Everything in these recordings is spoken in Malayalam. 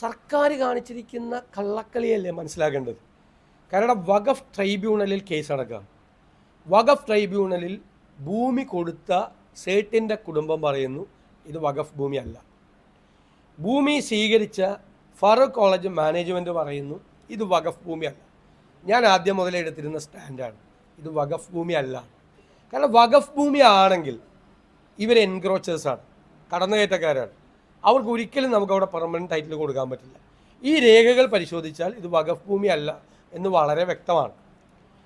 സർക്കാർ കാണിച്ചിരിക്കുന്ന കള്ളക്കളിയല്ലേ മനസ്സിലാക്കേണ്ടത്. കാരണം വഖഫ് ട്രൈബ്യൂണലിൽ കേസ് നടക്കുക. വഖഫ് ട്രൈബ്യൂണലിൽ ഭൂമി കൊടുത്ത സേട്ടിൻ്റെ കുടുംബം പറയുന്നു ഇത് വഖഫ് ഭൂമിയല്ല. ഭൂമി സ്വീകരിച്ച ഫറൂഖ് കോളേജ് മാനേജ്മെൻറ്റ് പറയുന്നു ഇത് വഖഫ് ഭൂമിയല്ല. ഞാൻ ആദ്യം മുതലേ എടുത്തിരുന്ന സ്റ്റാൻഡാണ് ഇത് വഖഫ് ഭൂമിയല്ല. കാരണം വഖഫ് ഭൂമി ആണെങ്കിൽ ഇവർ എൻക്രോച്ചേഴ്സാണ്, കടന്നുകയറ്റക്കാരാണ്. അവർക്ക് ഒരിക്കലും നമുക്ക് അവിടെ പെർമനൻറ്റ് ടൈറ്റിൽ കൊടുക്കാൻ പറ്റില്ല. ഈ രേഖകൾ പരിശോധിച്ചാൽ ഇത് വഖഫ് ഭൂമി അല്ല എന്ന് വളരെ വ്യക്തമാണ്.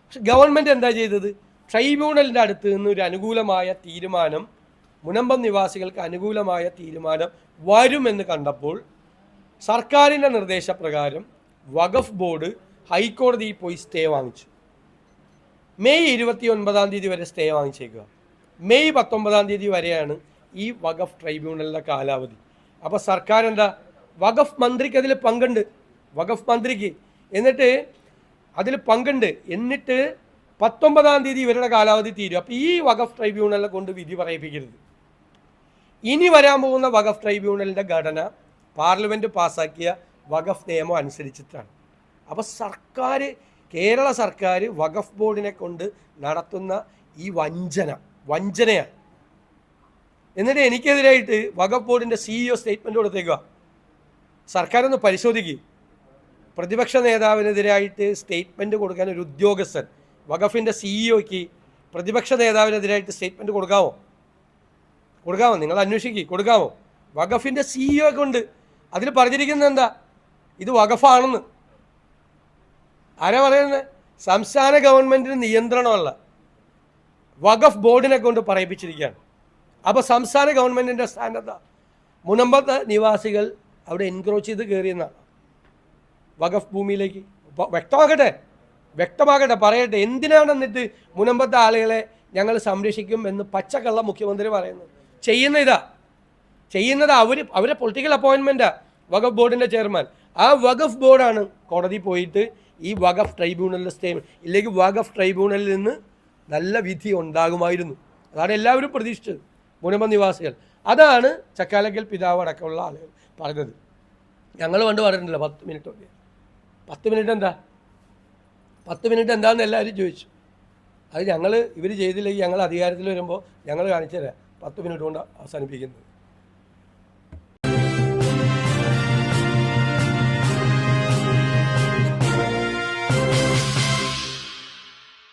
പക്ഷെ ഗവൺമെൻറ് എന്താ ചെയ്തത്? ട്രൈബ്യൂണലിൻ്റെ അടുത്ത് നിന്ന് ഒരു അനുകൂലമായ തീരുമാനം, മുനമ്പം നിവാസികൾക്ക് അനുകൂലമായ തീരുമാനം വരുമെന്ന് കണ്ടപ്പോൾ സർക്കാരിൻ്റെ നിർദ്ദേശപ്രകാരം വഖഫ് ബോർഡ് ഹൈക്കോടതിയിൽ പോയി സ്റ്റേ വാങ്ങിച്ചു. മെയ് 29 വരെ സ്റ്റേ വാങ്ങിച്ചേക്കുക. മെയ് 19 വരെയാണ് ഈ വഖഫ് ട്രൈബ്യൂണലിൻ്റെ കാലാവധി. അപ്പോൾ സർക്കാർ എന്താ, വഖഫ് മന്ത്രിക്ക് അതിൽ പങ്കുണ്ട്, വഖഫ് മന്ത്രിക്ക് എന്നിട്ട് അതിൽ പങ്കുണ്ട്. എന്നിട്ട് 19 ഇവരുടെ കാലാവധി തീരും. അപ്പോൾ ഈ വഖഫ് ട്രൈബ്യൂണലിനെ കൊണ്ട് വിധി പറയിപ്പിക്കരുത്. ഇനി വരാൻ പോകുന്ന വഖഫ് ട്രൈബ്യൂണലിൻ്റെ ഘടന പാർലമെൻറ്റ് പാസ്സാക്കിയ വഖഫ് നിയമം അനുസരിച്ചിട്ടാണ്. അപ്പോൾ സർക്കാർ, കേരള സർക്കാർ വഖഫ് ബോർഡിനെ കൊണ്ട് നടത്തുന്ന ഈ വഞ്ചനയാണ്. എന്നിട്ട് എനിക്കെതിരായിട്ട് വഖഫ് ബോർഡിൻ്റെ CEO സ്റ്റേറ്റ്മെൻറ്റ് കൊടുത്തേക്കുക. സർക്കാരൊന്ന് പരിശോധിക്കുക. പ്രതിപക്ഷ നേതാവിനെതിരായിട്ട് സ്റ്റേറ്റ്മെൻറ്റ് കൊടുക്കാൻ ഒരു ഉദ്യോഗസ്ഥൻ, വഖഫിൻ്റെ CEOയ്ക്ക് പ്രതിപക്ഷ നേതാവിനെതിരായിട്ട് സ്റ്റേറ്റ്മെൻറ്റ് കൊടുക്കാമോ? നിങ്ങൾ അന്വേഷിക്കുക, കൊടുക്കാമോ? വഖഫിൻ്റെ CEO ഒക്കെ ഉണ്ട്. അതിൽ പറഞ്ഞിരിക്കുന്നത് എന്താ? ഇത് വഖഫാണെന്ന്. ആരാ പറയുന്നത്? സംസ്ഥാന ഗവൺമെൻറ്റിന് നിയന്ത്രണമല്ല, വഖഫ് ബോർഡിനെ കൊണ്ട് പറയിപ്പിച്ചിരിക്കുകയാണ്. അപ്പോൾ സംസ്ഥാന ഗവൺമെൻറ്റിൻ്റെ സ്റ്റാൻഡ് എന്താ? മുനമ്പത്തെ നിവാസികൾ അവിടെ എൻക്രോച്ച് ചെയ്ത് കയറിയെന്നാണ് വഖഫ് ഭൂമിയിലേക്ക്. വ്യക്തമാകട്ടെ, പറയട്ടെ. എന്തിനാണ് എന്നിട്ട് മുനമ്പത്തെ ആളുകളെ ഞങ്ങൾ സംരക്ഷിക്കും എന്ന് പച്ചക്കള്ള മുഖ്യമന്ത്രി പറയുന്നത്? ചെയ്യുന്നത് അവരെ പൊളിറ്റിക്കൽ അപ്പോയിൻമെൻറ്റാണ് വഖഫ് ബോർഡിൻ്റെ ചെയർമാൻ. ആ വഖഫ് ബോർഡാണ് കോടതി പോയിട്ട് ഈ വഖഫ് ട്രൈബ്യൂണലിൽ സ്റ്റേ, ഇല്ലെങ്കിൽ വഖഫ് ട്രൈബ്യൂണലിൽ നിന്ന് നല്ല വിധി ഉണ്ടാകുമായിരുന്നു. അതാണ് എല്ലാവരും പ്രതീക്ഷിച്ചത്, മുനമ്പം നിവാസികൾ. അതാണ് ചക്കാലക്കൽ പിതാവ് അടക്കമുള്ള ആളുകൾ പറഞ്ഞത്. ഞങ്ങൾ പണ്ട് പറഞ്ഞിട്ടില്ല 10 മിനിറ്റ്. 10 മിനിറ്റ് എന്താ? 10 മിനിറ്റ് എന്താണെന്ന് എല്ലാവരും ചോദിച്ചു. അത് ഇവർ ചെയ്തില്ലെങ്കിൽ ഞങ്ങൾ അധികാരത്തിൽ വരുമ്പോൾ ഞങ്ങൾ കാണിച്ചു തരാം 10 മിനിറ്റ് കൊണ്ട് അവസാനിപ്പിക്കുന്നത്.